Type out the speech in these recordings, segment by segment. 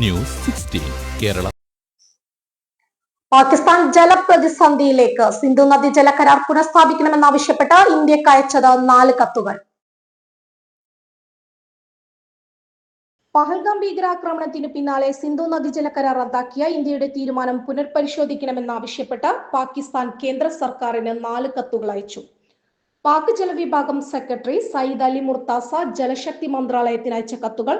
News 16 Kerala. Pakistan ജലപ്രതിസന്ധിയിലേക്ക്. Sindhu നദി ജലകരാർ പുനഃസ്ഥാപിക്കണമെന്നാവശ്യപ്പെട്ട് ഇന്ത്യക്ക് അയച്ചത് 4 കത്തുകൾ. പഹൽഗാം ഭീകരാക്രമണത്തിന് പിന്നാലെ സിന്ധു നദി ജലകരാർ റദ്ദാക്കിയ ഇന്ത്യയുടെ തീരുമാനം പുനഃപരിശോധിക്കണമെന്നാവശ്യപ്പെട്ട് പാകിസ്ഥാൻ കേന്ദ്ര സർക്കാരിന് 4 കത്തുകൾ അയച്ചു. പാക് ജലവിഭാഗം സെക്രട്ടറി സയ്യിദ് അലി മുർത്താസ ജലശക്തി മന്ത്രാലയത്തിന് അയച്ച കത്തുകൾ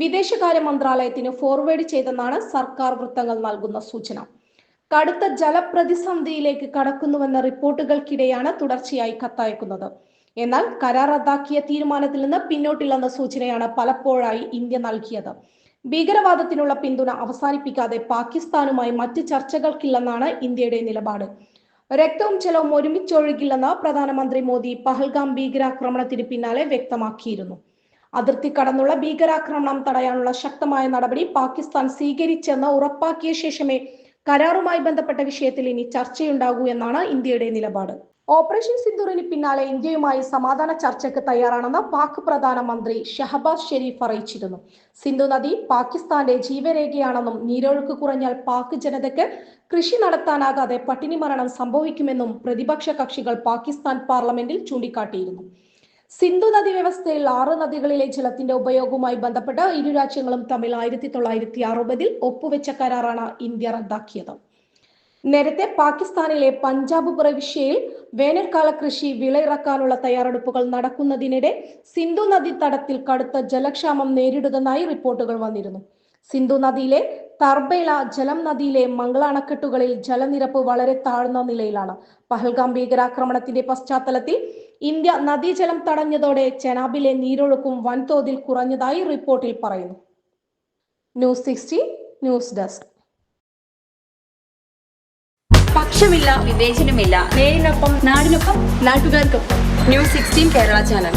വിദേശകാര്യ മന്ത്രാലയത്തിന് ഫോർവേഡ് ചെയ്തെന്നാണ് സർക്കാർ വൃത്തങ്ങൾ നൽകുന്ന സൂചന. കടുത്ത ജലപ്രതിസന്ധിയിലേക്ക് കടക്കുന്നുവെന്ന റിപ്പോർട്ടുകൾക്കിടെയാണ് തുടർച്ചയായി കത്തയക്കുന്നത്. എന്നാൽ കരാർ റദ്ദാക്കിയ തീരുമാനത്തിൽ നിന്ന് പിന്നോട്ടില്ലെന്ന സൂചനയാണ് പലപ്പോഴായി ഇന്ത്യ നൽകിയത്. ഭീകരവാദത്തിനുള്ള പിന്തുണ അവസാനിപ്പിക്കാതെ പാകിസ്ഥാനുമായി മറ്റ് ചർച്ചകൾക്കില്ലെന്നാണ് ഇന്ത്യയുടെ നിലപാട്. രക്തവും ജലവും ഒരുമിച്ചൊഴുകില്ലെന്ന് പ്രധാനമന്ത്രി മോദി പഹൽഗാം ഭീകരാക്രമണത്തിന് പിന്നാലെ വ്യക്തമാക്കിയിരുന്നു. അതിർത്തി കടന്നുള്ള ഭീകരാക്രമണം തടയാനുള്ള ശക്തമായ നടപടി പാകിസ്ഥാൻ സ്വീകരിച്ചെന്ന് ഉറപ്പാക്കിയ ശേഷമേ കരാറുമായി ബന്ധപ്പെട്ട വിഷയത്തിൽ ഇനി ചർച്ചയുണ്ടാകൂ എന്നാണ് ഇന്ത്യയുടെ നിലപാട്. ഓപ്പറേഷൻ സിന്ദൂറിന് പിന്നാലെ ഇന്ത്യയുമായി സമാധാന ചർച്ചയ്ക്ക് തയ്യാറാണെന്ന് പാക് പ്രധാനമന്ത്രി ഷഹബാസ് ഷെരീഫ് അറിയിച്ചിരുന്നു. സിന്ധു നദി പാകിസ്ഥാന്റെ ജീവരേഖയാണെന്നും നീരൊഴുക്ക് കുറഞ്ഞാൽ പാക് ജനതയ്ക്ക് കൃഷി നടത്താനാകാതെ പട്ടിണി മരണം സംഭവിക്കുമെന്നും പ്രതിപക്ഷ കക്ഷികൾ പാകിസ്ഥാൻ പാർലമെന്റിൽ ചൂണ്ടിക്കാട്ടിയിരുന്നു. സിന്ധു നദി വ്യവസ്ഥയിൽ 6 നദികളിലെ ജലത്തിന്റെ ഉപയോഗവുമായി ബന്ധപ്പെട്ട് ഇരു രാജ്യങ്ങളും തമ്മിൽ 1960 ഒപ്പുവെച്ച കരാറാണ് ഇന്ത്യ റദ്ദാക്കിയത്. നേരത്തെ പാകിസ്ഥാനിലെ പഞ്ചാബ് പ്രവിശ്യയിൽ വേനൽക്കാല കൃഷി വിളയിറക്കാനുള്ള തയ്യാറെടുപ്പുകൾ നടക്കുന്നതിനിടെ സിന്ധു നദി തടത്തിൽ കടുത്ത ജലക്ഷാമം നേരിടുന്നതായി റിപ്പോർട്ടുകൾ വന്നിരുന്നു. സിന്ധു നദിയിലെ തർബേല, ജലം നദിയിലെ മംഗള അണക്കെട്ടുകളിൽ ജലനിരപ്പ് വളരെ താഴ്ന്ന നിലയിലാണ്. പഹൽഗാം ഭീകരാക്രമണത്തിന്റെ പശ്ചാത്തലത്തിൽ ഇന്ത്യ നദീജലം തടഞ്ഞതോടെ ചെനാബിലെ നീരൊഴുക്കും വൻതോതിൽ കുറഞ്ഞതായി റിപ്പോർട്ടിൽ പറയുന്നു. News 16 news desk. പക്ഷമില്ല, വിവേചനമില്ല. നേരിനൊപ്പം, നാടിനൊപ്പം, നാട്ടുകാർക്കൊപ്പം. News 16 Kerala channel.